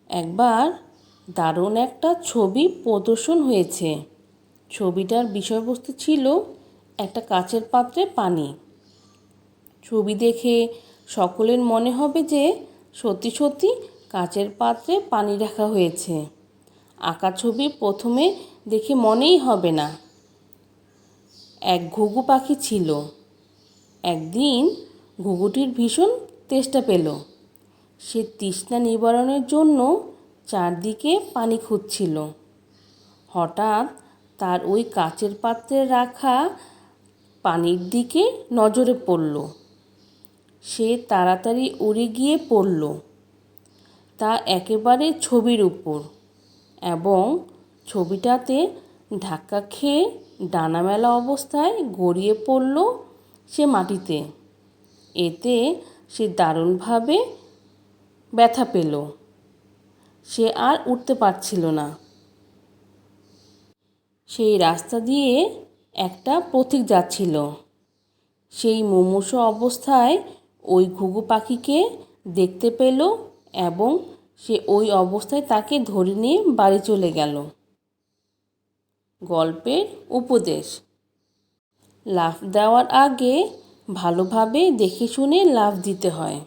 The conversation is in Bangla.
একবার দারুণ একটা ছবি প্রদর্শন হয়েছে। ছবিটার বিষয়বস্তু ছিল একটা কাচের পাত্রে পানি। ছবি দেখে সকলের মনে হবে যে সত্যি সত্যি কাচের পাত্রে পানি রাখা হয়েছে। আঁকা ছবি প্রথমে দেখে মনেই হবে না। এক ঘুঘু পাখি ছিল। একদিন ঘুঘুটির ভীষণ তেষ্টা পেল। সে তৃষ্ণা নিবারণের জন্য চারদিকে পানি খুঁজছিল। হঠাৎ তার ওই কাচের পাত্রে রাখা পানির দিকে নজরে পড়ল। সে তাড়াতাড়ি উড়ে গিয়ে পড়ল তা একেবারে ছবির উপর, এবং ছবিটাতে ধাক্কা খেয়ে ডানামেলা অবস্থায় গড়িয়ে পড়ল সে মাটিতে। এতে সে দারুণভাবে ব্যথা পেল। সে আর উঠতে পারছিল না। সেই রাস্তা দিয়ে একটা পথিক যাচ্ছিল। সেই মুমূর্ষু অবস্থায় ওই ঘুঘু পাখিকে দেখতে পেল এবং সে ওই অবস্থায় তাকে ধরে নিয়ে বাড়ি চলে গেল। গল্পের উপদেশ: লাফ দেওয়ার আগে ভালোভাবে দেখে শুনে লাফ দিতে হয়।